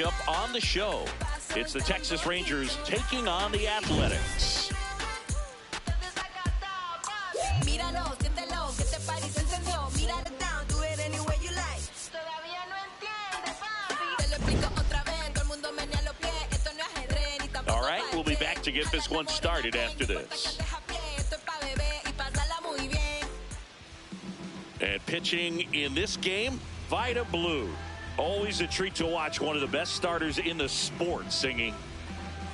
Up on the show, it's the Texas Rangers taking on the Athletics. All right, we'll be back to get this one started after this. And pitching in this game, Vida Blue. Always a treat to watch one of the best starters in the sport singing.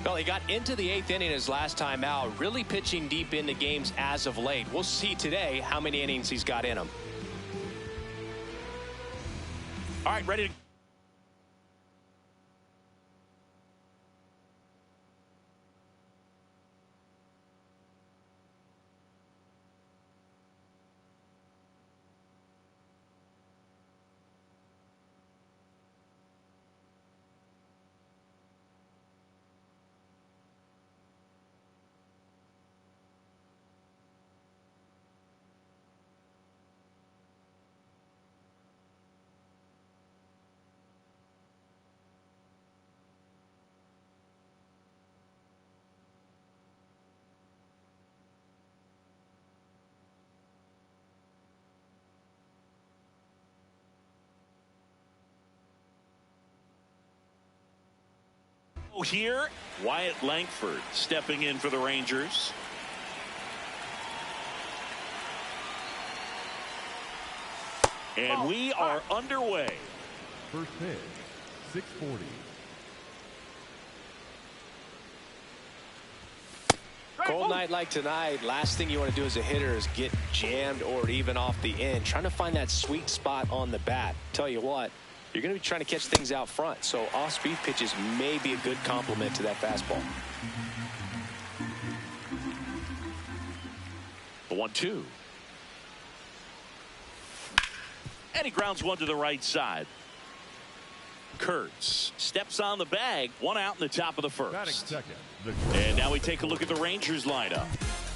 Well, he got into the 8th inning his last time out, really pitching deep into games as of late. We'll see today how many innings he's got in him. All right, ready to here, Wyatt Langford stepping in for the Rangers. And we are underway. First pitch, 640. Cold night like tonight, last thing you want to do as a hitter is get jammed or even off the end. Trying to find that sweet spot on the bat. Tell you what, you're going to be trying to catch things out front, so off-speed pitches may be a good complement to that fastball. The 1-2. And he grounds one to the right side. Kurtz steps on the bag. One out in the top of the first. And now we take a look at the Rangers lineup.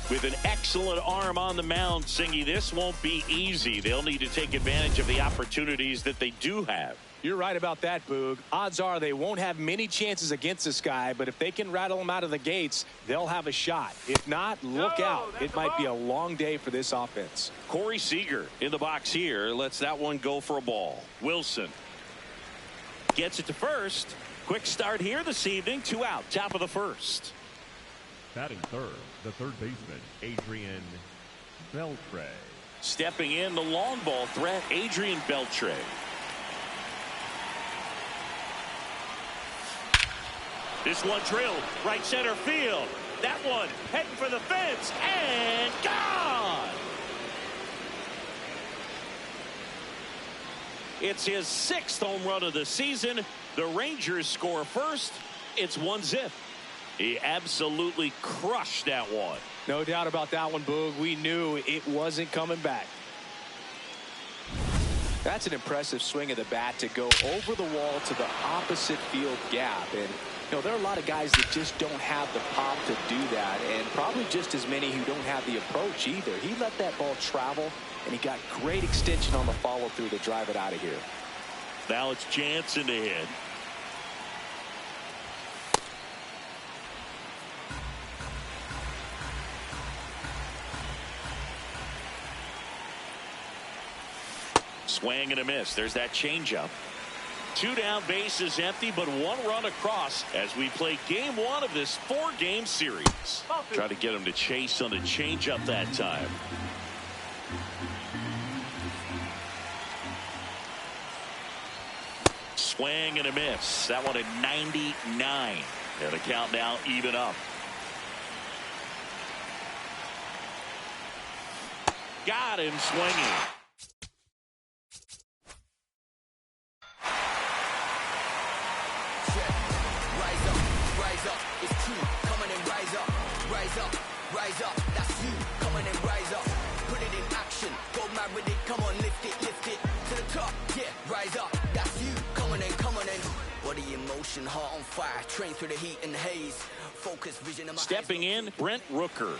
With an excellent arm on the mound, Singy, this won't be easy. They'll need to take advantage of the opportunities that they do have. You're right about that, Boog. Odds are they won't have many chances against this guy, but if they can rattle him out of the gates, they'll have a shot. If not, look out. It might be a long day for this offense. Corey Seager in the box here lets that one go for a ball. Wilson gets it to first. Quick start here this evening. 2 out, top of the first. Batting third, the third baseman, Adrian Beltre. Stepping in, the long ball threat, Adrian Beltre. This one drilled right center field. That one heading for the fence and gone. It's his 6th home run of the season. The Rangers score first. It's 1-0. He absolutely crushed that one. No doubt about that one, Boog. We knew it wasn't coming back. That's an impressive swing of the bat to go over the wall to the opposite field gap. And, you know, there are a lot of guys that just don't have the pop to do that, and probably just as many who don't have the approach either. He let that ball travel, and he got great extension on the follow-through to drive it out of here. Now it's Jansen to hit. Swing and a miss. There's that changeup. 2 down, bases empty, but 1 run across as we play game 1 of this 4-game series. Try to get him to chase on the changeup that time. Swing and a miss. That one at 99. And the count now even up. Got him swinging. Rise up, that's you, come on and rise up, put it in action, go mad with it, come on, lift it, to the top, yeah, rise up, that's you, come on and, body in motion. passion, heart on fire, train through the heat and the haze. Focus, vision in my Stepping in, Brent Rooker.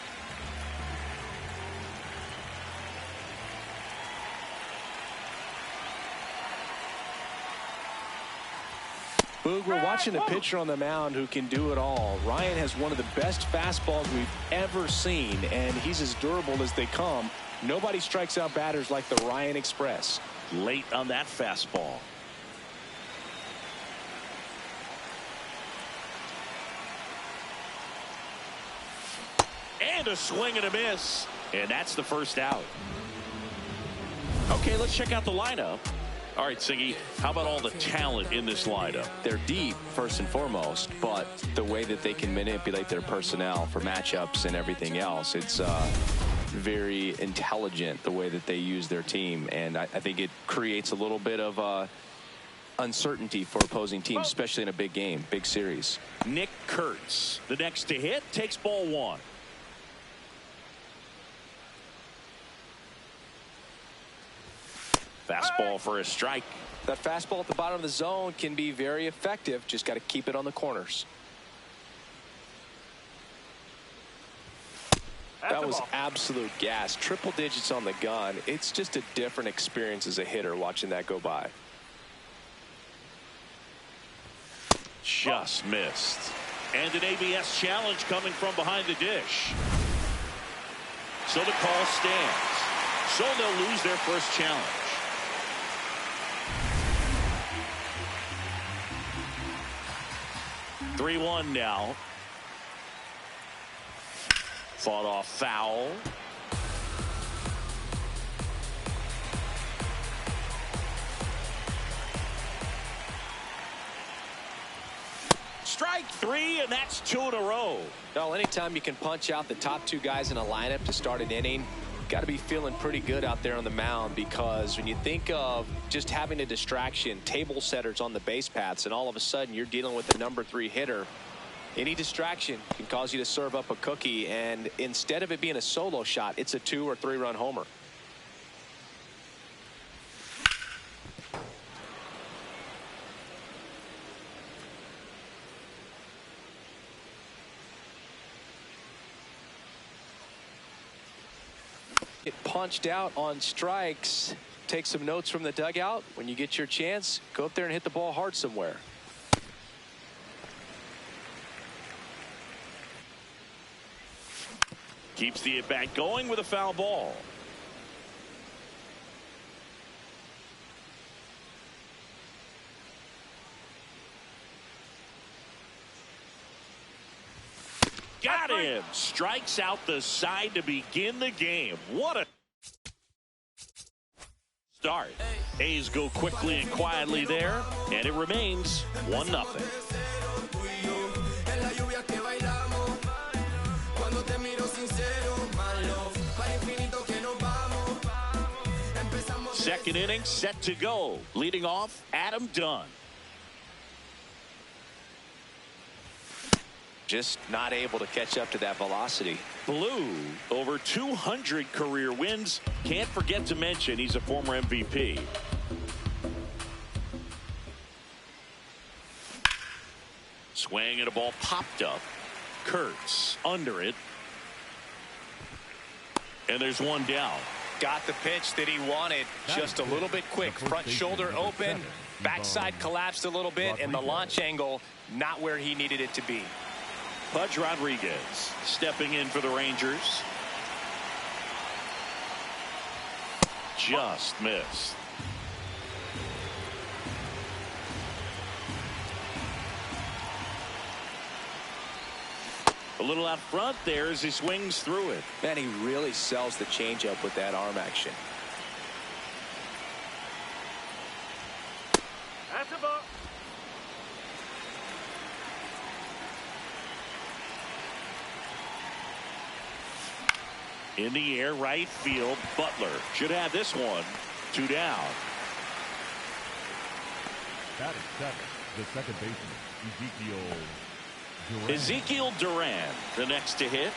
Boog, we're watching a pitcher on the mound who can do it all. Ryan has one of the best fastballs we've ever seen, and he's as durable as they come. Nobody strikes out batters like the Ryan Express. Late on that fastball. And a swing and a miss. And that's the first out. Okay, let's check out the lineup. All right, Siggy, how about all the talent in this lineup? They're deep, first and foremost, but the way that they can manipulate their personnel for matchups and everything else, it's very intelligent the way that they use their team. And I think it creates a little bit of uncertainty for opposing teams, especially in a big game, big series. Nick Kurtz, the next to hit, takes ball one. Fastball for a strike. That fastball at the bottom of the zone can be very effective. Just got to keep it on the corners. That was absolute gas. Triple digits on the gun. It's just a different experience as a hitter watching that go by. Just missed. And an ABS challenge coming from behind the dish. So the call stands. So they'll lose their first challenge. Three-1 now. Fought off foul. Strike three, and that's two in a row. Well, anytime you can punch out the top two guys in a lineup to start an inning, got to be feeling pretty good out there on the mound, because when you think of just having a distraction, table setters on the base paths, and all of a sudden you're dealing with the number 3 hitter, any distraction can cause you to serve up a cookie, and instead of it being a solo shot, it's a 2 or 3 run homer. Get punched out on strikes. Take some notes from the dugout. When you get your chance, go up there and hit the ball hard somewhere. Keeps the at-bat going with a foul ball. Got him. Strikes out the side to begin the game. What a start. A's go quickly and quietly there, and it remains 1-0. Second inning set to go. Leading off, Adam Dunn. Just not able to catch up to that velocity. Blue, over 200 career wins. Can't forget to mention he's a former MVP. Swing and a ball popped up. Kurtz under it. And there's one down. Got the pitch that he wanted, just a little bit quick. Front shoulder open, backside collapsed a little bit, and the launch angle not where he needed it to be. Pudge Rodriguez stepping in for the Rangers. Just missed. A little out front there as he swings through it. Man, he really sells the changeup with that arm action. That's a ball. In the air, right field. Butler should have this one. 2 down. That is seven. The second baseman, Ezekiel Duran, the next to hit.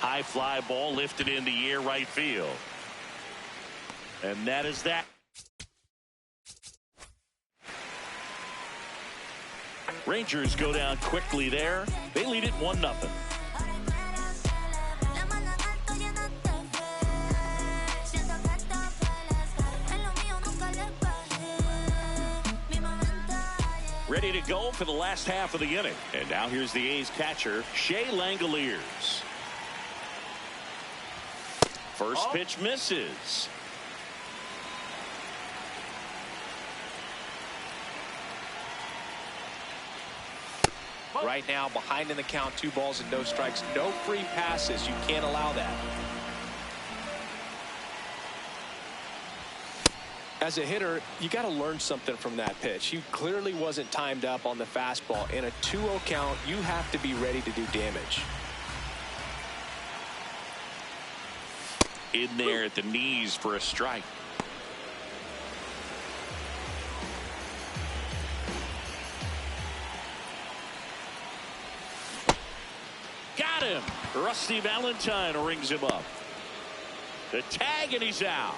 High fly ball lifted in the air, right field. And that is that. Rangers go down quickly there. They lead it 1-0. Ready to go for the last half of the inning. And now here's the A's catcher, Shea Langoliers. First pitch misses. Right now, behind in the count, 2 balls and no strikes. No free passes. You can't allow that. As a hitter, you got to learn something from that pitch. He clearly wasn't timed up on the fastball. In a 2-0 count, you have to be ready to do damage. In there at the knees for a strike. Got him. Rusty Valentine rings him up. The tag, and he's out.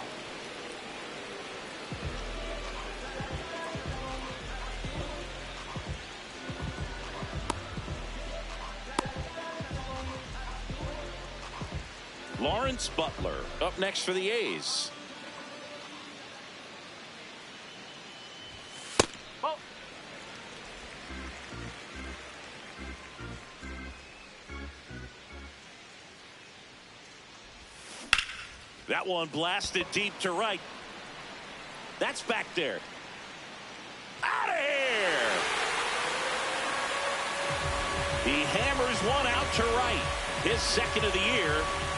Lawrence Butler up next for the A's. That one blasted deep to right. That's back there. Out of here. He hammers one out to right. His second of the year,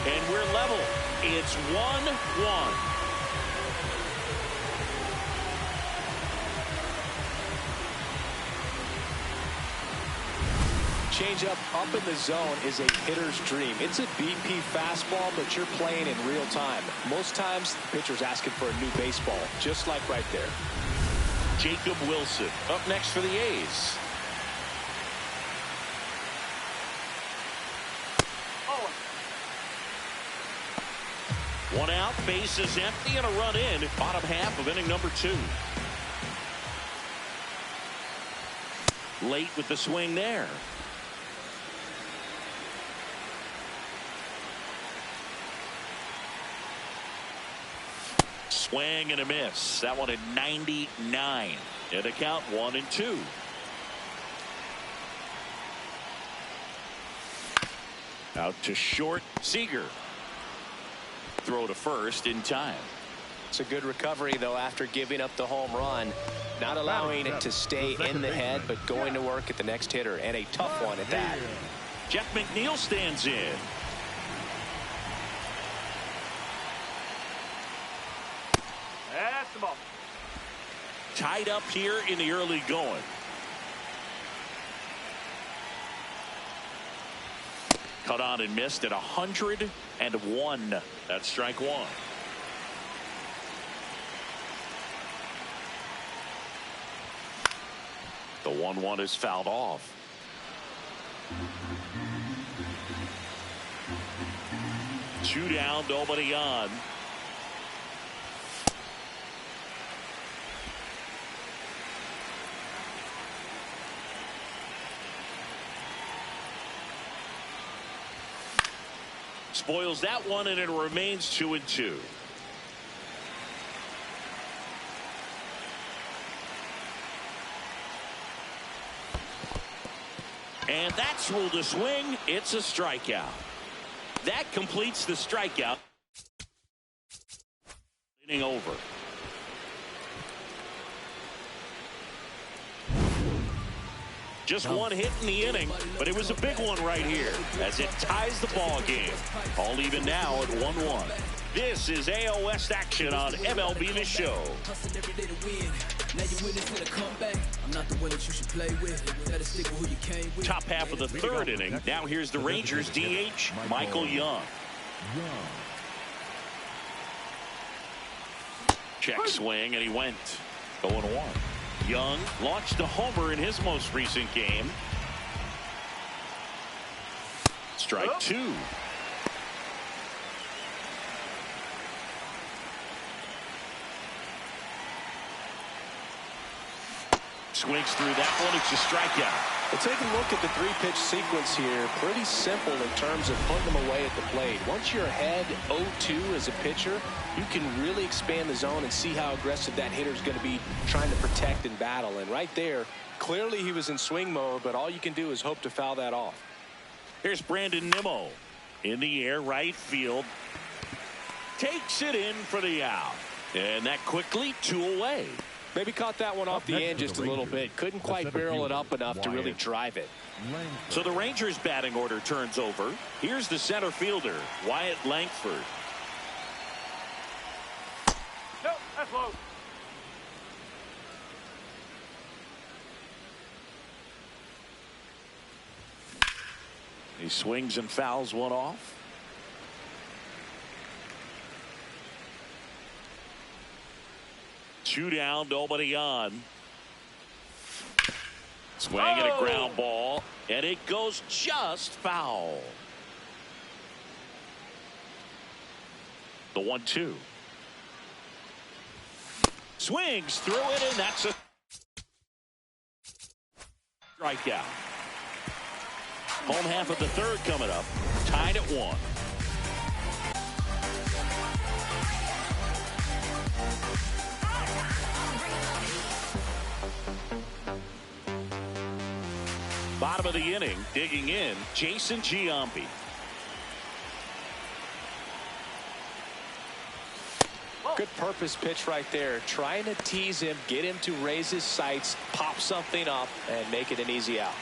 and we're level. It's 1-1. Changeup up in the zone is a hitter's dream. It's a BP fastball, but you're playing in real time. Most times, the pitcher's asking for a new baseball, just like right there. Jacob Wilson up next for the A's. One out, base is empty, and a run in. Bottom half of inning number 2. Late with the swing there. Swing and a miss. That one at 99. And a count 1-2. Out to short, Seager. Throw to first in time. It's a good recovery, though, after giving up the home run. Not allowing it to stay in the head, but going to work at the next hitter, and a tough one at that. Jeff McNeil stands in. That's the ball. Tied up here in the early going. Cut on and missed at 101. That's strike 1. The 1-1 is fouled off. Two down, nobody on. Spoils that one, and it remains 2-2. And that's ruled a swing. It's a strikeout. That completes the strikeout. Inning over. Just one hit in the inning, but it was a big one right here as it ties the ball game. All even now at 1-1. This is AL West action on MLB The Show. Top half of the third inning. Now here's the Rangers DH, Michael Young. Check swing, and he went 0-1. Young launched a homer in his most recent game. Strike 2. swings through that one. It's a strikeout. Well, take a look at the three-pitch sequence here. Pretty simple in terms of putting them away at the plate. Once you're ahead 0-2 as a pitcher, you can really expand the zone and see how aggressive that hitter is going to be trying to protect and battle. And right there, clearly he was in swing mode, but all you can do is hope to foul that off. Here's Brandon Nimmo in the air, right field. Takes it in for the out. And that quickly 2 away. Maybe caught that one off the end just a little bit. Couldn't quite barrel it up enough to really drive it. So the Rangers batting order turns over. Here's the center fielder, Wyatt Langford. Nope, that's low. He swings and fouls one off. Two down, nobody on. Swing and a ground ball, and it goes just foul. The 1-2. Swings through it, and that's a strikeout. Home half of the third coming up. Tied at 1. Bottom of the inning, digging in, Jason Giambi. Good purpose pitch right there. Trying to tease him, get him to raise his sights, pop something up, and make it an easy out.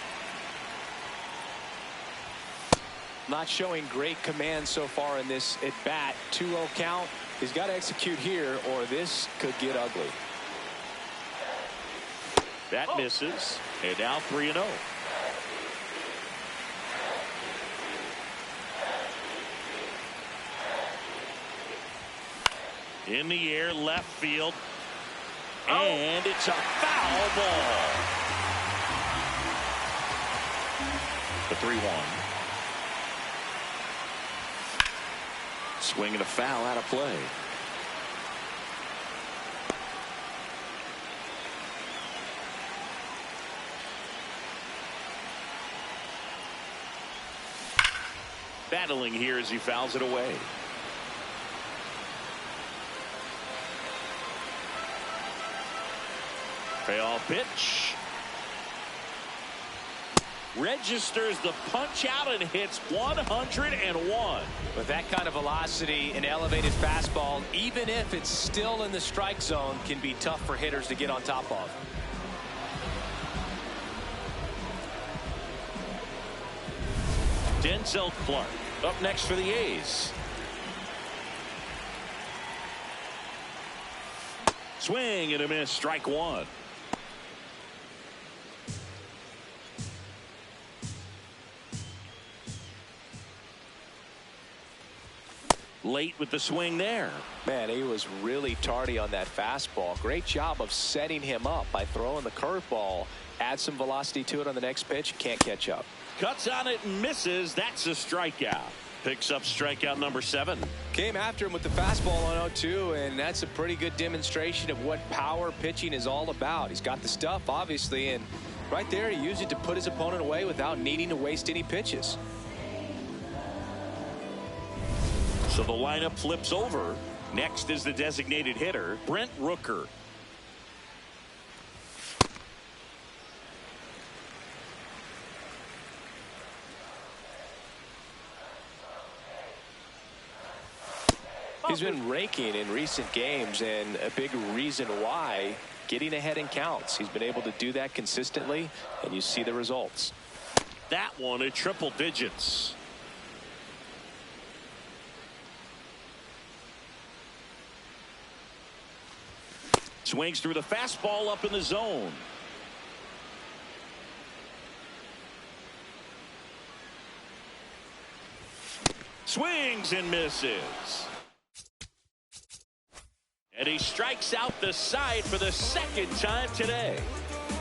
Not showing great command so far in this at bat. 2-0 count. He's got to execute here, or this could get ugly. That misses, and now 3-0. In the air, left field, and it's a foul ball. The 3-1. Swing and a foul out of play. Battling here as he fouls it away. Payoff pitch. Registers the punch out and hits 101. With that kind of velocity, an elevated fastball, even if it's still in the strike zone, can be tough for hitters to get on top of. Denzel Clark up next for the A's. Swing and a miss, strike 1. Late with the swing there. Man, he was really tardy on that fastball. Great job of setting him up by throwing the curveball. Add some velocity to it on the next pitch. Can't catch up. Cuts on it and misses. That's a strikeout. Picks up strikeout number 7. Came after him with the fastball on 0-2, and that's a pretty good demonstration of what power pitching is all about. He's got the stuff, obviously, and right there he used it to put his opponent away without needing to waste any pitches. So the lineup flips over. Next is the designated hitter, Brent Rooker. He's been raking in recent games, and a big reason why, getting ahead in counts. He's been able to do that consistently, and you see the results. That one at triple digits. Swings through the fastball up in the zone. Swings and misses. And he strikes out the side for the second time today.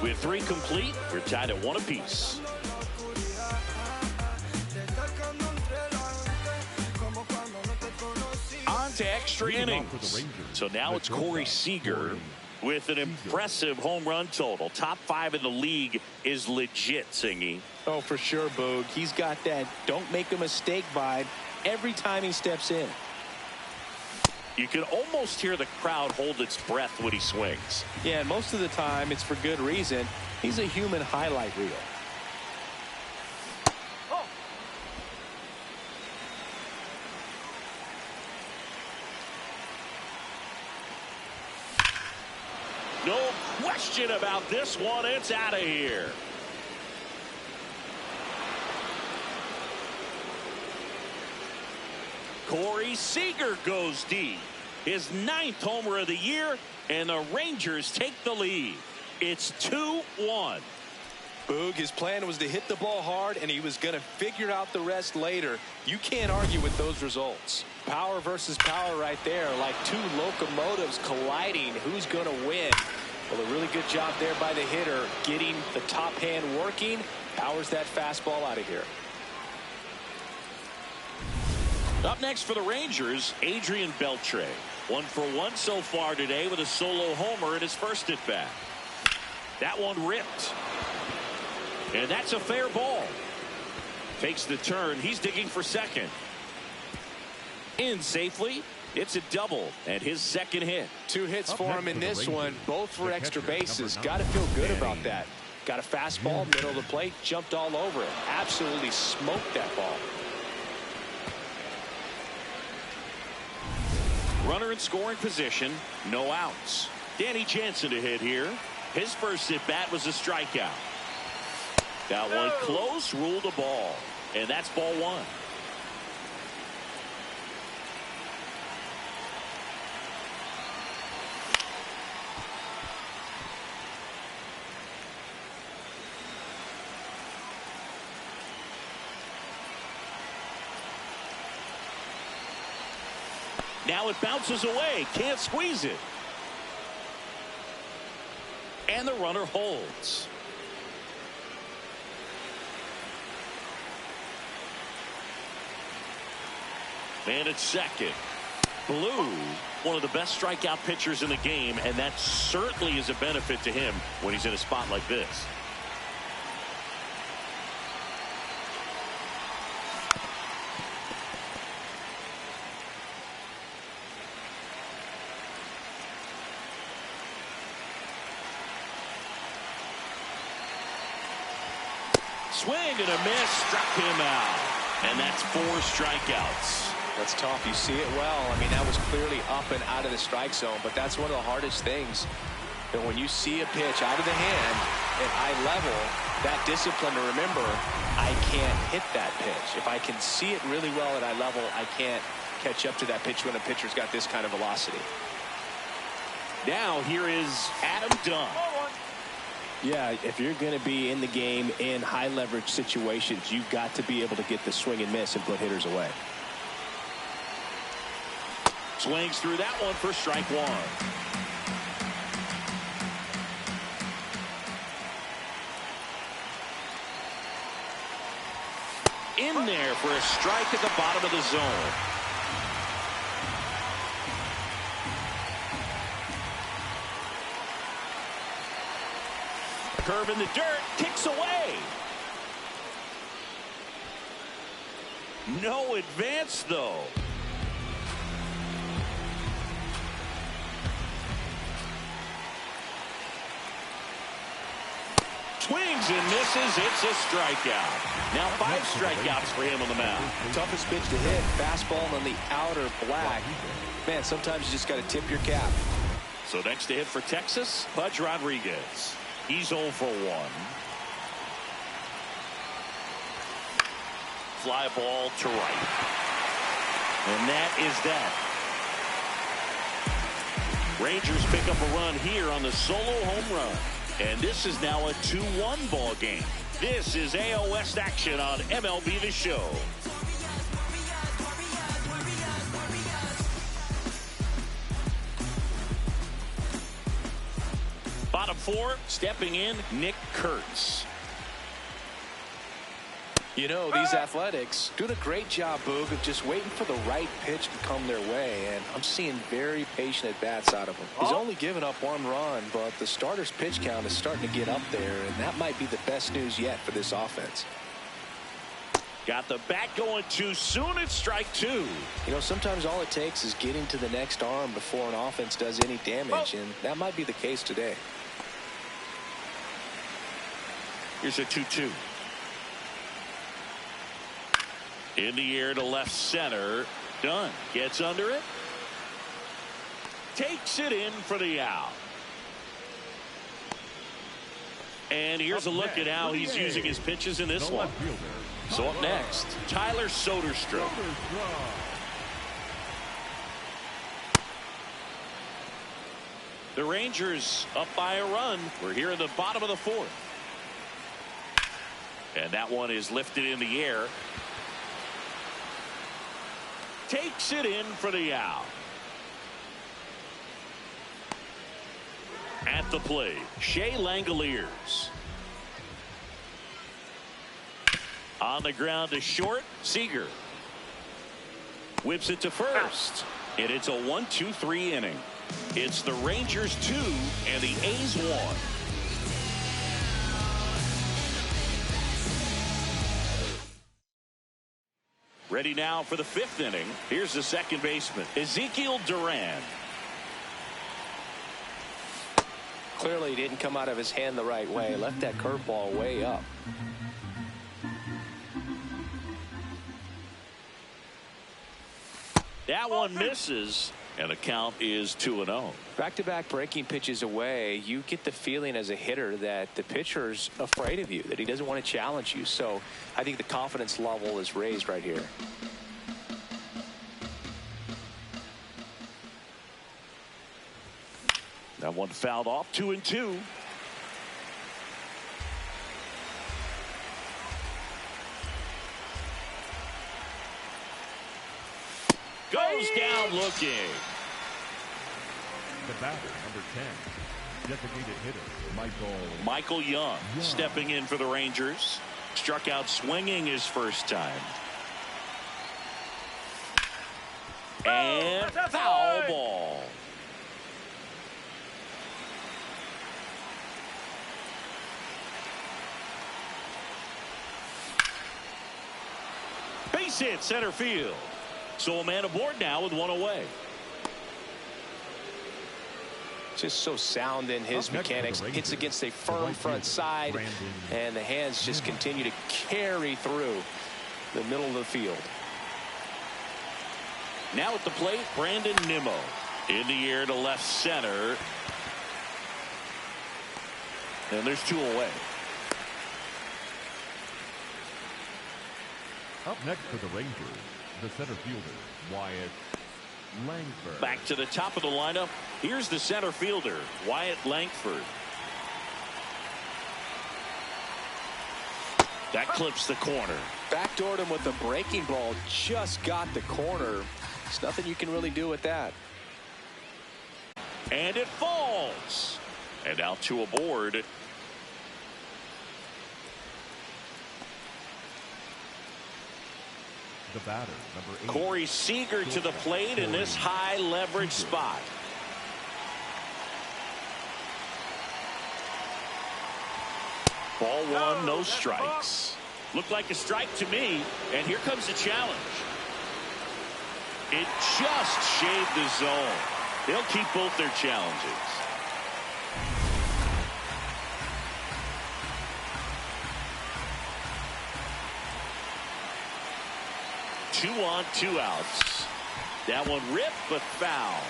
With 3 complete, we're tied at 1 apiece. On to extra innings. So now it's Corey Seager with an impressive home run total. Top 5 in the league is legit, Singy. Oh, for sure, Boog. He's got that don't make a mistake vibe every time he steps in. You can almost hear the crowd hold its breath when he swings. Yeah, and most of the time it's for good reason. He's a human highlight reel. No question about this one. It's out of here. Corey Seager goes deep. His 9th homer of the year, and the Rangers take the lead. It's 2-1. Boog, his plan was to hit the ball hard, and he was going to figure out the rest later. You can't argue with those results. Power versus power right there, like two locomotives colliding. Who's going to win? Well, a really good job there by the hitter, getting the top hand working. Powers that fastball out of here. Up next for the Rangers, Adrian Beltre. 1 for 1 so far today with a solo homer in his first at bat. That one ripped. And that's a fair ball. Takes the turn. He's digging for second. In safely. It's a double and his second hit. 2 hits for him in this one, both for extra bases. Got to feel good about that. Got a fastball, middle of the plate, jumped all over it. Absolutely smoked that ball. Runner in scoring position, no outs. Danny Jansen to hit here. His first at bat was a strikeout. That one close, ruled a ball, and that's ball 1. Now it bounces away, can't squeeze it. And the runner holds. And it's second. Blue, one of the best strikeout pitchers in the game, and that certainly is a benefit to him when he's in a spot like this. Swing and a miss, struck him out. And that's 4 strikeouts. That's tough. You see it well. I mean, that was clearly up and out of the strike zone, but that's one of the hardest things. And when you see a pitch out of the hand at high level, that discipline to remember, I can't hit that pitch. If I can see it really well at high level, I can't catch up to that pitch when a pitcher's got this kind of velocity. Now here is Adam Dunn. Yeah, if you're going to be in the game in high leverage situations, you've got to be able to get the swing and miss and put hitters away. Swings through that one for strike 1. In there for a strike at the bottom of the zone. Curve in the dirt, kicks away. No advance, though. Swings and misses. It's a strikeout. Now 5 strikeouts for him on the mound. Toughest pitch to hit. Fastball on the outer black. Man, sometimes you just got to tip your cap. So next to hit for Texas, Pudge Rodriguez. He's 0 for 1. Fly ball to right. And that is that. Rangers pick up a run here on the solo home run. And this is now a 2-1 ball game. This is AL West action on MLB The Show. Bottom 4, stepping in, Nick Kurtz. You know, these Athletics doing a great job, Boog, of just waiting for the right pitch to come their way, and I'm seeing very patient at-bats out of him. He's only given up 1 run, but the starter's pitch count is starting to get up there, and that might be the best news yet for this offense. Got the bat going too soon. It's strike 2. You know, sometimes all it takes is getting to the next arm before an offense does any damage, and that might be the case today. Here's a 2-2. In the air to left center. Dunn gets under it. Takes it in for the out. And here's a look at how he's using his pitches in this one. So up next, Tyler Soderstrom. The Rangers up by a run. We're here in the bottom of the 4th. And that one is lifted in the air. Takes it in for the out. At the plate, Shea Langoliers. On the ground to short, Seager. Whips it to first. And it's a 1-2-3 inning. It's the Rangers 2 and the A's 1. Ready now for the 5th inning. Here's the second baseman, Ezekiel Duran. Clearly didn't come out of his hand the right way. Left that curveball way up. That one misses, and the count is 2-0. Back-to-back breaking pitches away, you get the feeling as a hitter that the pitcher's afraid of you, that he doesn't want to challenge you. So I think the confidence level is raised right here. That one fouled off. 2-2. Goes down looking. The batter, number 10, designated hitter, Michael Young stepping in for the Rangers. Struck out swinging his first time. And foul ball. Base hit center field. So a man aboard now with 1 away. Just so sound in his mechanics. Hits against a firm front side, and the hands just continue to carry through the middle of the field. Now at the plate, Brandon Nimmo. In the air to left center. And there's 2 away. Up next for the Rangers, the center fielder, Wyatt Langford. Back to the top of the lineup. Here's the center fielder, Wyatt Langford. That clips the corner. Backdoored him with the breaking ball. Just got the corner. There's nothing you can really do with that. And it falls. And now 2 aboard. The batter, number 8, Corey Seager to the plate in this high leverage spot. Ball 1, no strikes. Looked like a strike to me, and here comes the challenge. It just shaved the zone. They'll keep both their challenges. Two on, 2 outs. That one ripped, but foul.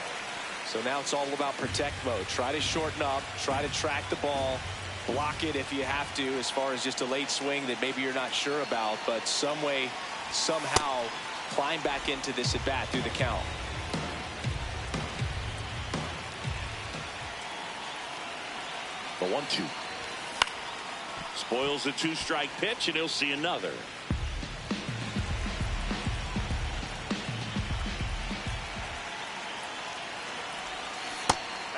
So now it's all about protect mode. Try to shorten up, try to track the ball, block it if you have to, as far as just a late swing that maybe you're not sure about, but some way, somehow climb back into this at bat through the count. The 1-2. Spoils the 2-strike pitch, and he'll see another.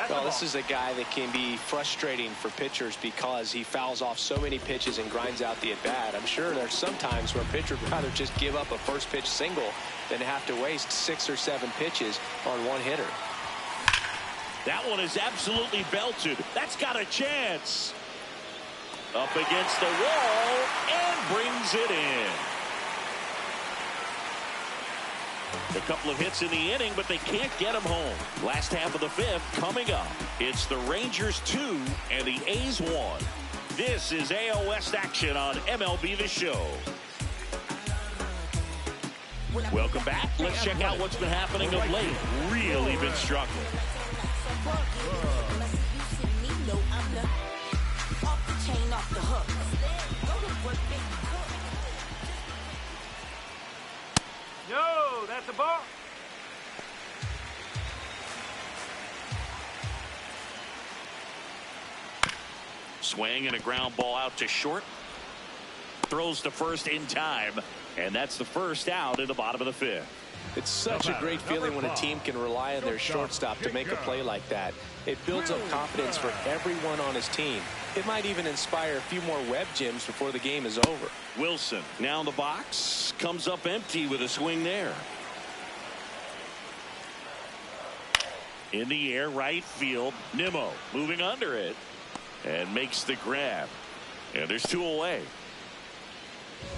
Well, this is a guy that can be frustrating for pitchers because he fouls off so many pitches and grinds out the at-bat. I'm sure there's some times where a pitcher would rather just give up a first pitch single than have to waste 6 or 7 pitches on one hitter. That one is absolutely belted. That's got a chance. Up against the wall and brings it in. A couple of hits in the inning, but they can't get him home. Last half of the 5th coming up. It's the Rangers 2 and the A's 1. This is AL West action on MLB The Show. Welcome back. Let's check out what's been happening of late. Really been struggling. No, that's a ball. Swing and a ground ball out to short. Throws to first in time. And that's the first out in the bottom of the 5th. It's such a great feeling when a team can rely on their shortstop to make a play like that. It builds up confidence for everyone on his team. It might even inspire a few more web gems before the game is over. Wilson now in the box. Comes up empty with a swing there. In the air, right field. Nimmo moving under it and makes the grab. And there's 2 away.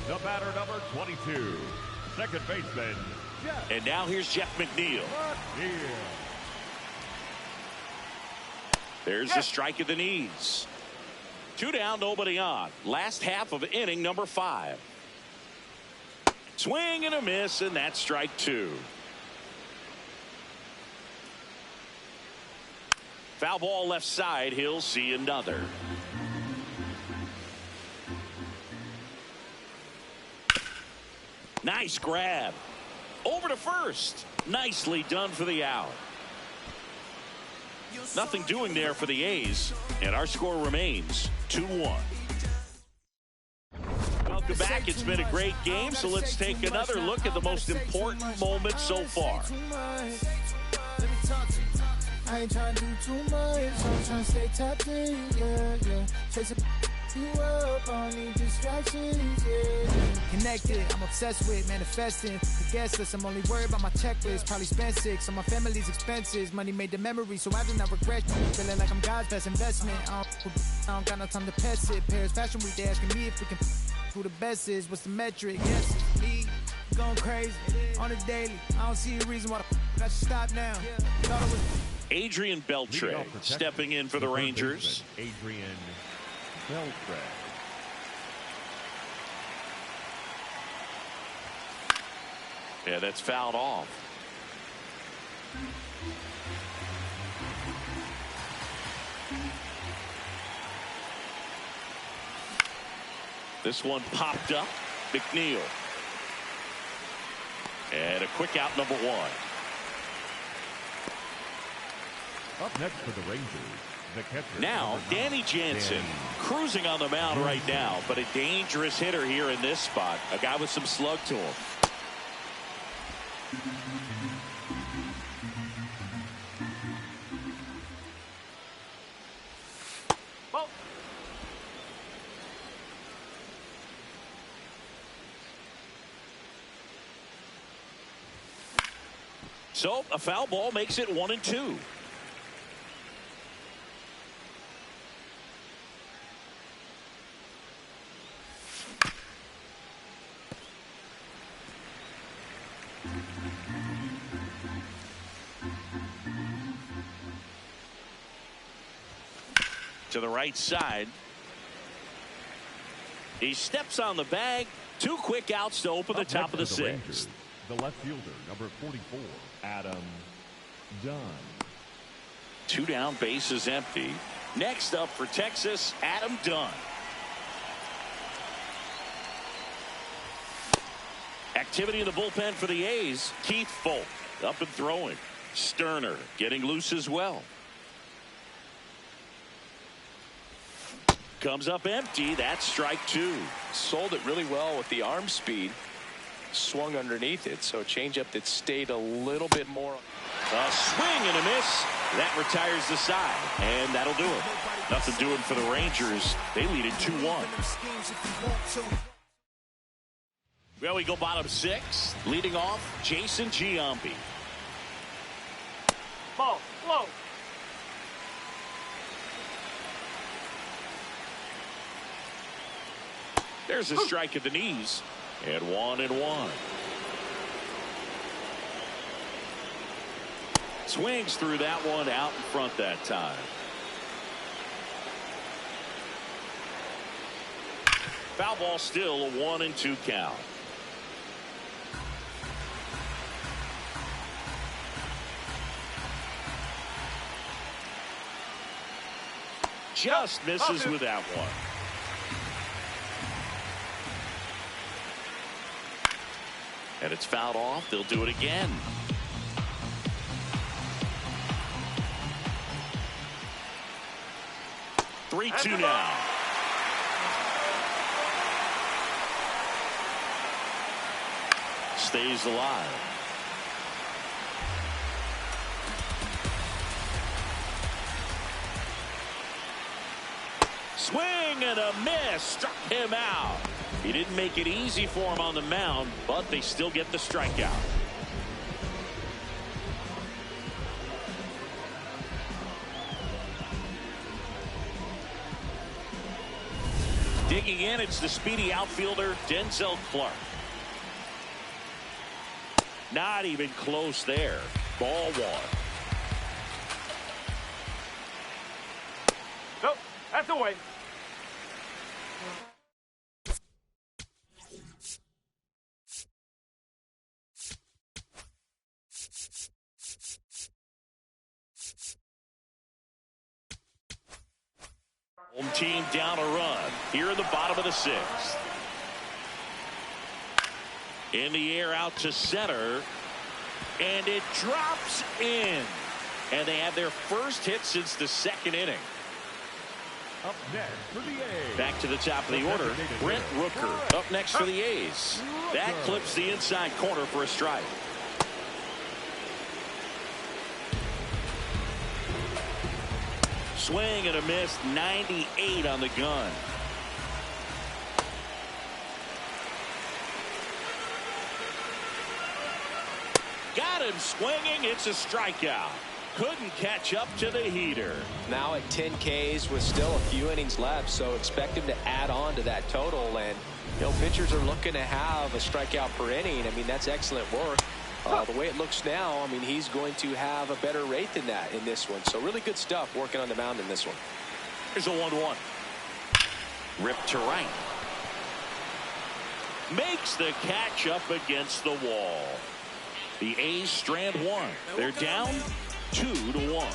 The batter, number 22, second baseman. And now here's Jeff McNeil. There's the strike at the knees. 2 down, nobody on. Last half of inning number 5. Swing and a miss, and that's strike 2. Foul ball left side. He'll see another. Nice grab. Over to first. Nicely done for the out. Nothing doing there for the A's. And our score remains 2-1. Welcome back. It's been a great game. So let's take another look at the most important moment so far. I ain't trying to do too much. I'm trying to stay tapped in, yeah. Chase you up, I don't need distractions, yeah. Connected, I'm obsessed with manifesting. The guest list, I'm only worried about my checklist. Probably spent 6 on my family's expenses. Money made the memory, so I do not regret. Feeling like I'm God's best investment. I don't got no time to pass it. Paris Fashion Week, they asking me if we can who the best is. What's the metric? Yes, it's me. Going crazy on a daily. I don't see a reason why I should stop now. Thought it was Adrian Beltre stepping in for the Rangers. Adrian Beltre. Yeah, that's fouled off. This one popped up. McNeil. And a quick out, number 1. Up next for the Rangers, the catcher. Now, Danny Jansen cruising on the mound right now, but a dangerous hitter here in this spot. A guy with some slug to him. Ball. So, a foul ball makes it 1-2. To the right side. He steps on the bag. 2 quick outs to open the top of the 6th. The left fielder, number 44, Adam Dunn. 2 down, bases empty. Next up for Texas, Adam Dunn. Activity in the bullpen for the A's. Keith Folk up and throwing. Sterner getting loose as well. Comes up empty. That's strike 2. Sold it really well with the arm speed. Swung underneath it, so a changeup that stayed a little bit more. A swing and a miss. That retires the side, and that'll do it. Nothing doing for the Rangers. They lead it 2-1. Well, we go bottom 6. Leading off, Jason Giambi. Ball, low. There's a strike at the knees, and 1-1. Swings through that one out in front that time. Foul ball, still a 1-2 count. Just misses with that one. And it's fouled off. They'll do it again. Three-two now. Stays alive. Swing and a miss. Struck him out. He didn't make it easy for him on the mound, but they still get the strikeout. Digging in, it's the speedy outfielder, Denzel Clark. Not even close there. Ball 1. Nope, that's away. Home team down a run here in the bottom of the 6th. In the air out to center, and it drops in, and they have their first hit since the 2nd inning. Up next for the A's. Back to the top of the order, Brent Rooker up next for the A's. That clips the inside corner for a strike. Swing and a miss, 98 on the gun. Got him swinging. It's a strikeout. Couldn't catch up to the heater. Now at 10 Ks with still a few innings left, so expect him to add on to that total. And you know, pitchers are looking to have a strikeout per inning. I mean, that's excellent work. The way it looks now, I mean, he's going to have a better rate than that in this one. So really good stuff working on the mound in this one. Here's a 1-1. Ripped to right. Makes the catch up against the wall. The A's strand 1. They're down 2-1.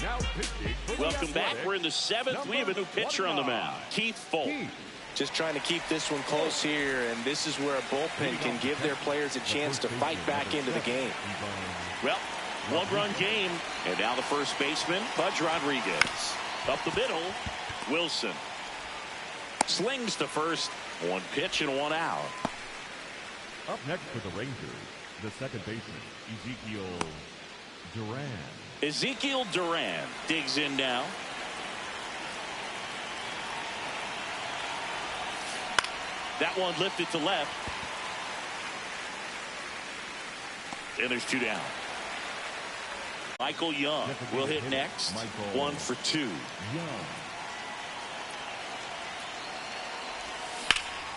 Now pitching for the Welcome back. Athletics, We're in the 7th. We have a new pitcher on the mound, Keith Folk. Just trying to keep this one close here, and this is where a bullpen can give their players a chance to fight back into the game. Well, 1-run game, and now the first baseman, Pudge Rodriguez. Up the middle, Wilson. Slings to first. 1 pitch and 1 out. Up next for the Rangers, the second baseman, Ezekiel Duran. Ezekiel Duran digs in now. That one lifted to left. And there's 2 down. Michael Young will hit next. 1 for 2. Young.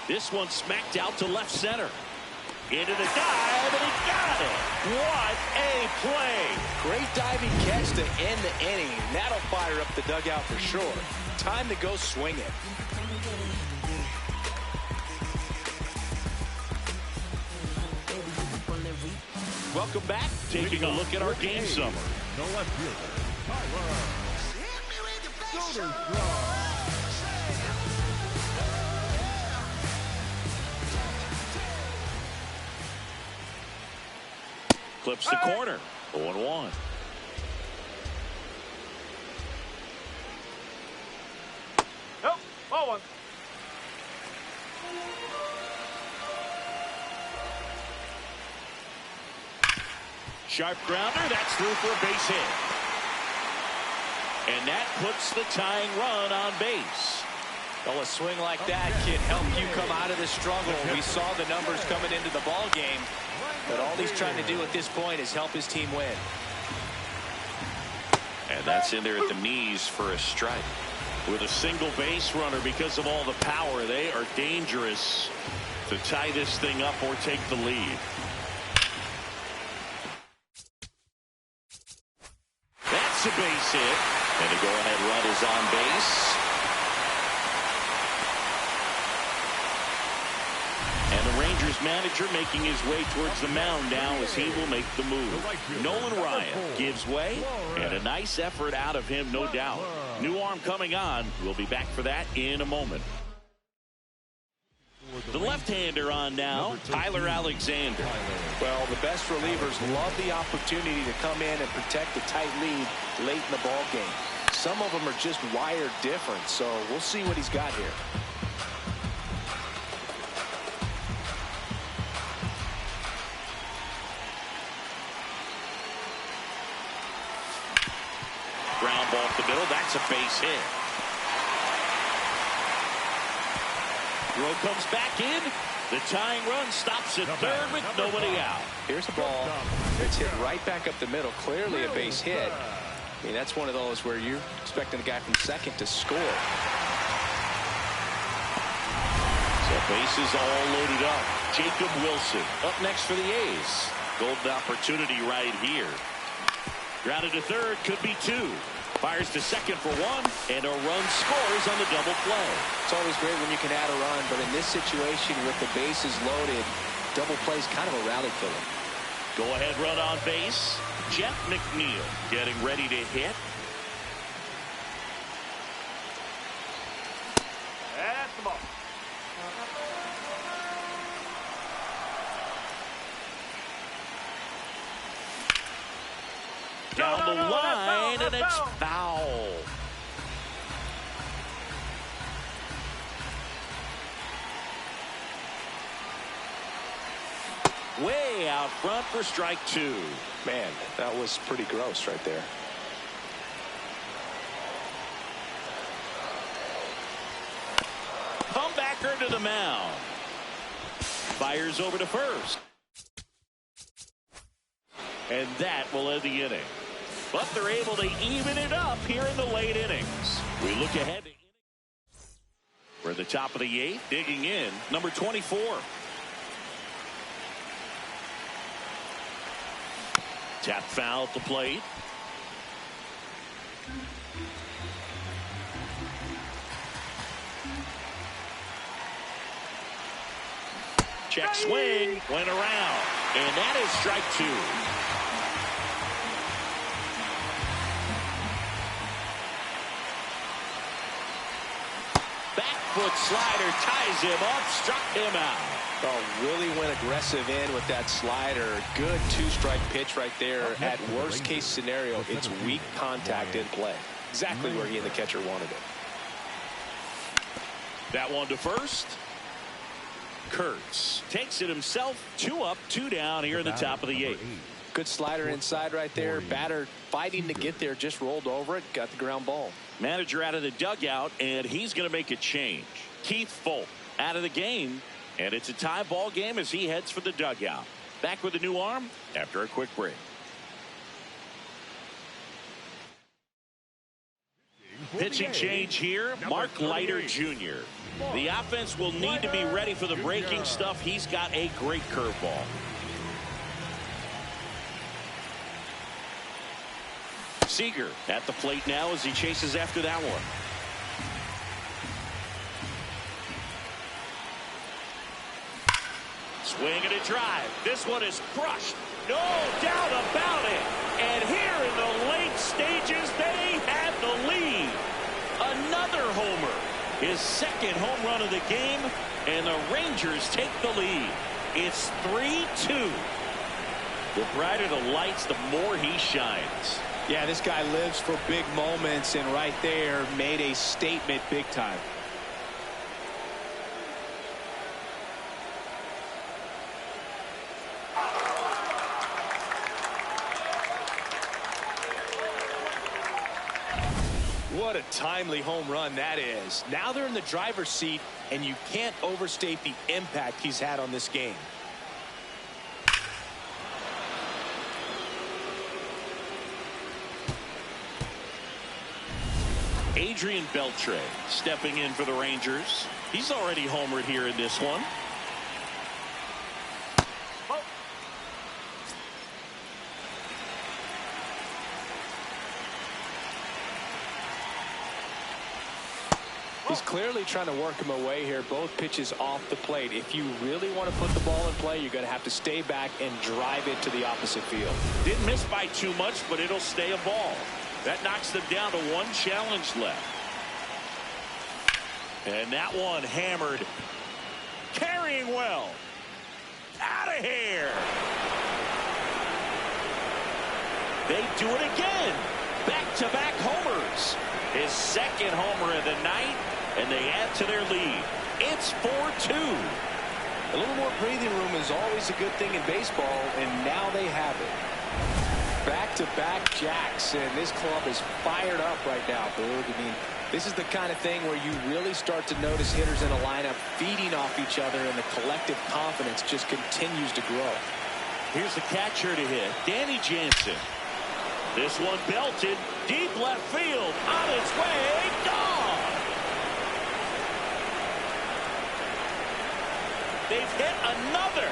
This one smacked out to left center. Into the dive, and he got it. What a play. Great diving catch to end the inning. That'll fire up the dugout for sure. Time to go swing it. Welcome back. Taking a look at our game summary. The left fielder, Tyler Soderstrom. Clips the corner. 0-1. Nope, ball 1. sharp grounder. That's through for a base hit. And that puts the tying run on base. Well, a swing like that can help you come out of this struggle. We saw the numbers coming into the ball game, but all he's trying to do at this point is help his team win. And that's in there at the knees for a strike. With a single base runner, because of all the power, they are dangerous to tie this thing up or take the lead. That's a base hit. And the go-ahead run is on base. And the Rangers manager making his way towards the mound now as he will make the move. Nolan Ryan gives way, and a nice effort out of him, no doubt. New arm coming on. We'll be back for that in a moment. The left-hander on now, Tyler Alexander. Well, the best relievers love the opportunity to come in and protect a tight lead late in the ball game. Some of them are just wired different, so we'll see what he's got here. Ground ball up the middle. That's a base hit. Throw comes back in. The tying run stops at third with nobody out. Here's a ball. It's hit right back up the middle. Clearly a base hit. I mean, that's one of those where you're expecting a guy from second to score. So bases all loaded up. Jacob Wilson up next for the A's. Golden opportunity right here. Grounded to third, could be two. Fires to second for one, and a run scores on the double play. It's always great when you can add a run, but in this situation with the bases loaded, double play is kind of a rally killer. Go ahead run on base. Jeff McNeil getting ready to hit. That's the ball. Down the line, and it's foul. Way out front for strike two. Man, that was pretty gross right there. Comebacker to the mound. Fires over to first. And that will end the inning. But they're able to even it up here in the late innings. We look ahead to we're at the top of the eighth, digging in, number 24. Tap foul at the plate. Check swing, went around, and that is strike two. Back foot slider ties him up, struck him out. Oh, really went aggressive in with that slider. Good two-strike pitch right there. At worst case scenario, it's weak contact in play. Exactly where he and the catcher wanted it. That one to first. Kurtz takes it himself. 2 up, 2 down here in the top of the eighth. Good slider inside right there. Batter fighting to get there, just rolled over it, got the ground ball. Manager out of the dugout, and he's going to make a change. Keith Folk out of the game, and it's a tie ball game as he heads for the dugout. Back with a new arm after a quick break. Pitching change here, Mark Leiter Jr. The offense will need to be ready for the breaking stuff. He's got a great curveball. Seager at the plate now as he chases after that one. Swing and a drive. This one is crushed. No doubt about it. And here in the late stages, they have the lead. Another homer. His second home run of the game, and the Rangers take the lead. It's 3-2. The brighter the lights, the more he shines. Yeah, this guy lives for big moments, and right there made a statement big time. What a timely home run that is. Now they're in the driver's seat, and you can't overstate the impact he's had on this game. Adrian Beltre stepping in for the Rangers. He's already homered here in this one. He's clearly trying to work him away here. Both pitches off the plate. If you really want to put the ball in play, you're going to have to stay back and drive it to the opposite field. Didn't miss by too much, but it'll stay a ball. That knocks them down to one challenge left. And that one hammered. Carrying well. Out of here. They do it again. Back-to-back homers. His second homer of the night, and they add to their lead. It's 4-2. A little more breathing room is always a good thing in baseball, and now they have it. Back-to-back jacks, and this club is fired up right now, Boog. I mean, this is the kind of thing where you really start to notice hitters in a lineup feeding off each other, and the collective confidence just continues to grow. Here's the catcher to hit, Danny Jansen. This one belted deep left field, on its way, gone. They've hit another,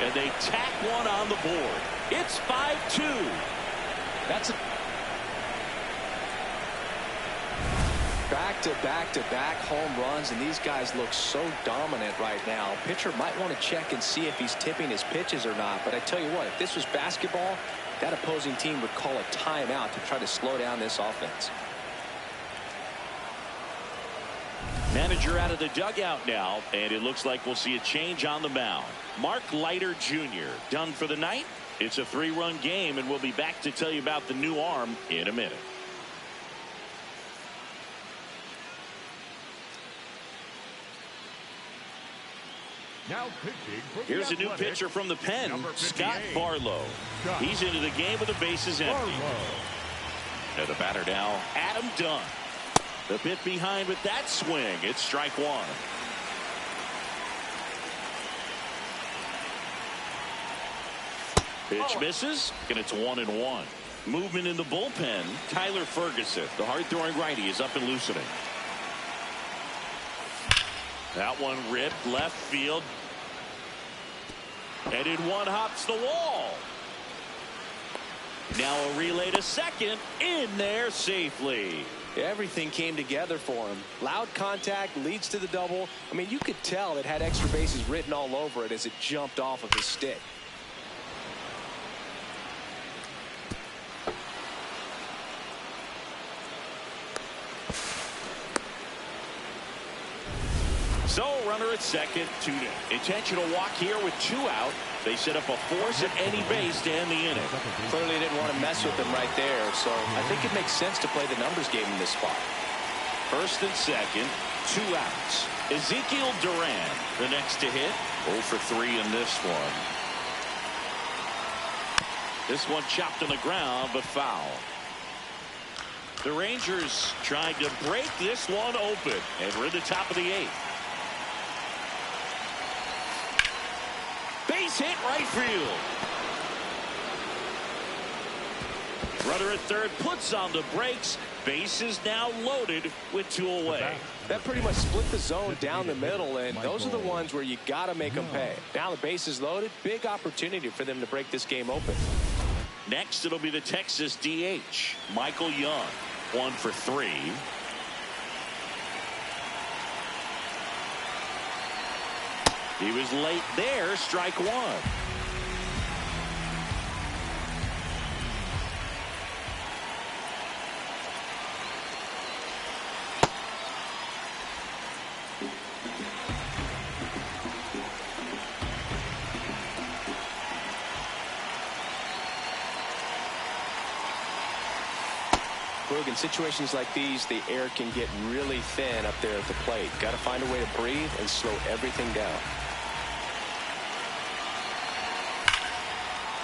and they tack one on the board. It's 5-2. That's a back-to-back home runs, and these guys look so dominant right now. Pitcher might want to check and see if he's tipping his pitches or not, but I tell you what, if this was basketball, that opposing team would call a timeout to try to slow down this offense. Manager out of the dugout now, and it looks like we'll see a change on the mound. Mark Leiter Jr. done for the night. It's a 3-run game, and we'll be back to tell you about the new arm in a minute. Now pitching for the Here's a new Athletics, pitcher from the pen, number Scott 58. Barlow. Scott He's into the game with the bases empty. Barlow. And the batter now, Adam Dunn. The bit behind with that swing. It's strike one. Pitch misses, and it's 1-1. Movement in the bullpen. Tyler Ferguson, the hard-throwing righty, is up and loosening. That one ripped left field. And in one hops the wall. Now a relay to second. In there safely. Everything came together for him. Loud contact leads to the double. I mean, you could tell it had extra bases written all over it as it jumped off of his stick. So runner at second, 2 down. Intentional walk here with 2 out. They set up a force at any base to end the inning. Clearly didn't want to mess with him right there, so I think it makes sense to play the numbers game in this spot. First and second, 2 outs. Ezekiel Duran, the next to hit. 0 for 3 in this one. This one chopped on the ground, but foul. The Rangers trying to break this one open, and we're in the top of the 8th. Base hit right field. Runner at third puts on the brakes. Base is now loaded with 2 away. That pretty much split the zone down the middle, and those are the ones where you got to make them pay. Now the base is loaded. Big opportunity for them to break this game open. Next, it'll be the Texas DH, Michael Young. 1 for 3. He was late there, strike 1. In situations like these, the air can get really thin up there at the plate. Got to find a way to breathe and slow everything down.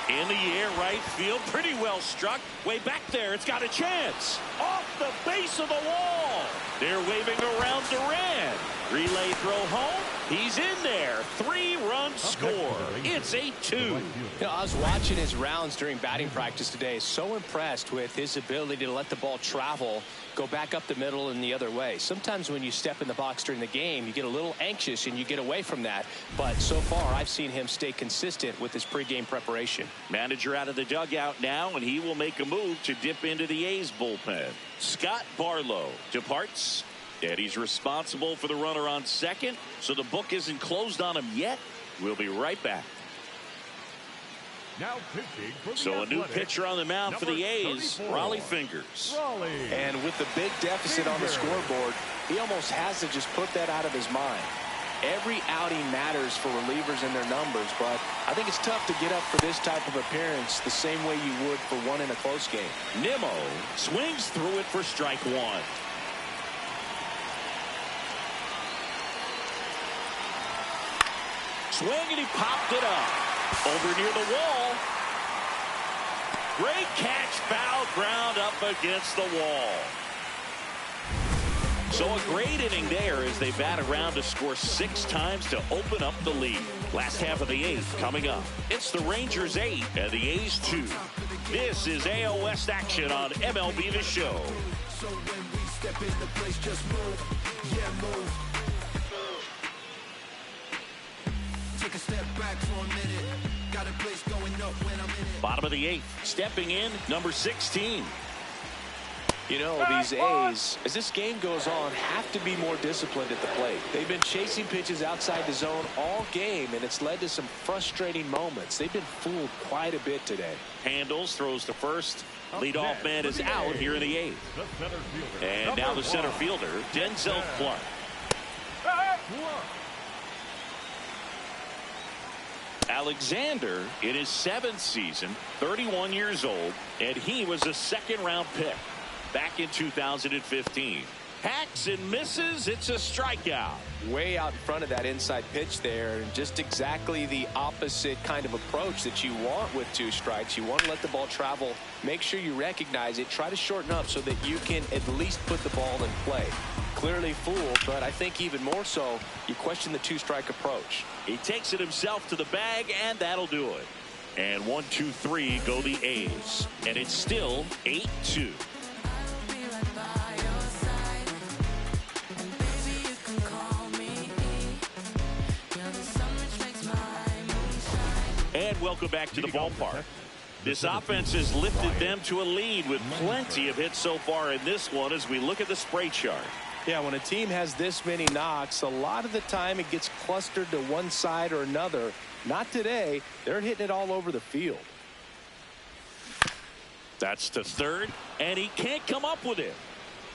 In the air, right field, pretty well struck. Way back there, it's got a chance. Off the base of the wall. They're waving around Duran. Relay throw home. He's in there. 3-run score. It's 8-2. I was watching his rounds during batting practice today. So impressed with his ability to let the ball travel, go back up the middle and the other way. Sometimes when you step in the box during the game, you get a little anxious and you get away from that. But so far, I've seen him stay consistent with his pregame preparation. Manager out of the dugout now, and he will make a move to dip into the A's bullpen. Scott Barlow departs. And he's responsible for the runner on second, so the book isn't closed on him yet. We'll be right back. Now pitching for the So a new Athletics, pitcher on the mound for the A's, 34, Raleigh Fingers. Raleigh. And with the big deficit on the scoreboard, he almost has to just put that out of his mind. Every outing matters for relievers and their numbers, but I think it's tough to get up for this type of appearance the same way you would for one in a close game. Nimmo swings through it for strike one. Swing, and he popped it up. Over near the wall. Great catch, foul ground up against the wall. So a great inning there as they bat around to score 6 times to open up the lead. Last half of the 8th coming up. It's the Rangers 8 and the A's 2. This is AL West action on MLB The Show. So when we step in the place, just move. Yeah, move. Take a step back for a minute. Got a place going up when I'm in it. Bottom of the 8th. Stepping in, number 16. You know, these A's, as this game goes on, have to be more disciplined at the plate. They've been chasing pitches outside the zone all game, and it's led to some frustrating moments. They've been fooled quite a bit today. Handles, throws to first. Leadoff man is out here in the 8th. And now the center fielder, Denzel Clark. Alexander in his 7th season, 31 years old, and he was a 2nd-round pick back in 2015. Hacks and misses. It's a strikeout. Way out in front of that inside pitch there, and just exactly the opposite kind of approach that you want with 2 strikes. You want to let the ball travel. Make sure you recognize it. Try to shorten up so that you can at least put the ball in play. Clearly fooled, but I think even more so, you question the 2-strike approach. He takes it himself to the bag, and that'll do it. And 1, 2, 3 go the A's. And it's still 8-2. And welcome back to the ballpark. This offense has lifted them to a lead with plenty of hits so far in this one as we look at the spray chart. Yeah, when a team has this many knocks, a lot of the time it gets clustered to one side or another. Not today. They're hitting it all over the field. That's to third, and he can't come up with it.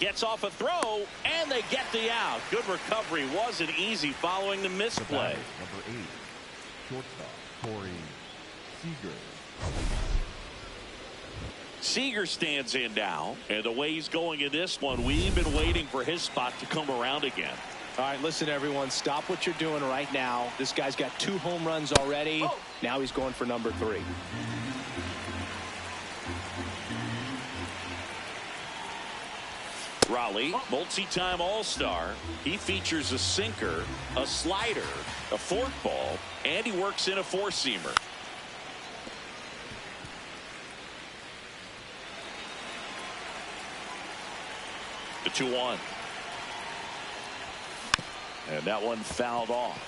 Gets off a throw, and they get the out. Good recovery. Wasn't easy following the misplay. Number 8, shortstop, Corey Seager. Seager stands in now, and the way he's going in this one, we've been waiting for his spot to come around again. All right, listen, everyone, stop what you're doing right now. This guy's got 2 home runs already. Now he's going for number 3. Raleigh, multi-time All-Star. He features a sinker, a slider, a forkball, and he works in a 4-seamer. The 2-1. And that one fouled off.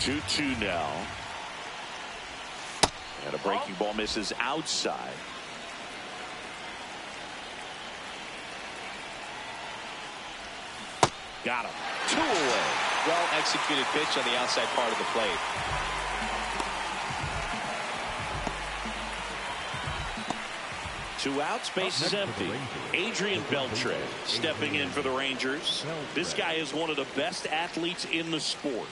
2-2 now. And a breaking ball misses outside. Got him. 2 away. Well executed pitch on the outside part of the plate. Two outs, base is empty. Adrian Beltre stepping in for the Rangers. This guy is one of the best athletes in the sport.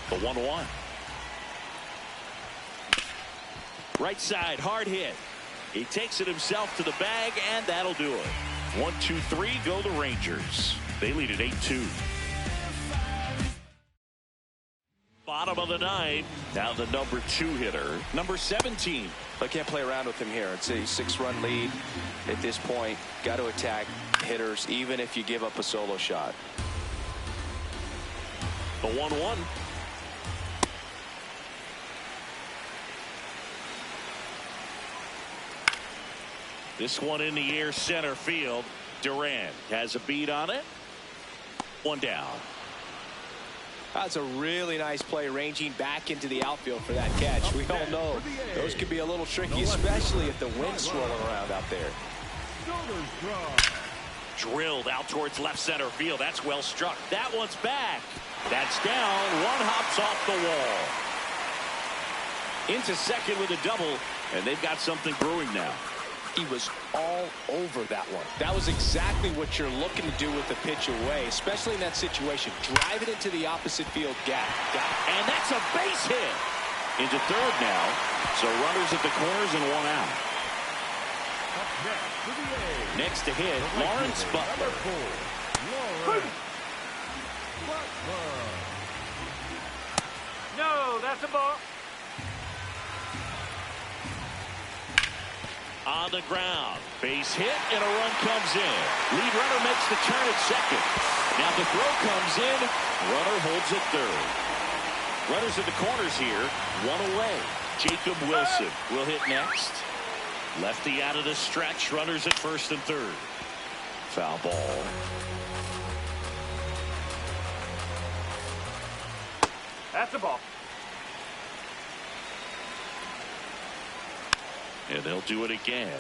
The 1-1. Right side, hard hit. He takes it himself to the bag, and that'll do it. 1, 2, 3, go the Rangers. They lead at 8-2. Bottom of the 9th. Now the number 2 hitter, number 17. I can't play around with him here. It's a 6-run lead at this point. Got to attack hitters, even if you give up a solo shot. The 1-1. This one in the air, center field. Durant has a beat on it. 1 down. That's a really nice play, ranging back into the outfield for that catch. We all know those could be a little tricky, especially if the wind's swirling around out there. Drilled out towards left center field. That's well struck. That one's back. That's down. One hops off the wall. Into second with a double, and they've got something brewing now. He was all over that one. That was exactly what you're looking to do with the pitch away, especially in that situation. Drive it into the opposite field gap. And that's a base hit. Into third now. So runners at the corners and 1 out. Next to hit, Lawrence Butler. No, that's a ball. On the ground, base hit, and a run comes in. Lead runner makes the turn at second. Now the throw comes in. Runner holds at third. Runners at the corners here, 1 away. Jacob Wilson will hit next. Lefty out of the stretch. Runners at first and third. Foul ball. That's a ball. And they'll do it again.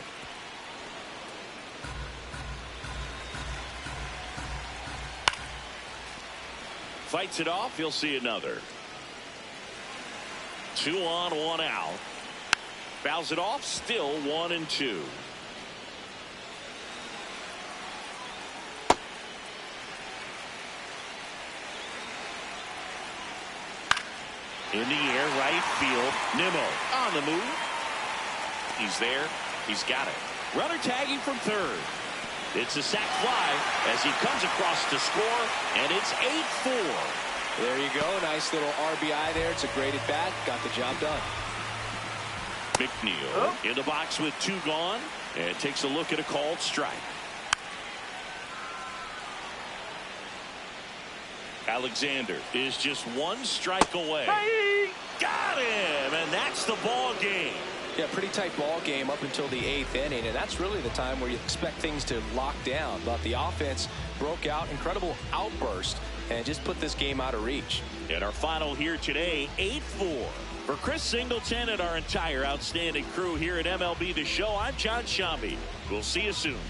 Fights it off. You'll see another. 2 on, 1 out. Fouls it off. Still 1 and 2. In the air, right field. Nimmo on the move. He's there. He's got it. Runner tagging from third. It's a sac fly as he comes across to score, and it's 8-4. There you go. Nice little RBI there. It's a great at bat. Got the job done. McNeil in the box with 2 gone, and takes a look at a called strike. Alexander is just 1 strike away. Hey! Got him, and that's the ball game. Yeah, pretty tight ball game up until the 8th inning, and that's really the time where you expect things to lock down. But the offense broke out, incredible outburst, and just put this game out of reach. And our final here today, 8-4. For Chris Singleton and our entire outstanding crew here at MLB The Show, I'm John Shambi. We'll see you soon.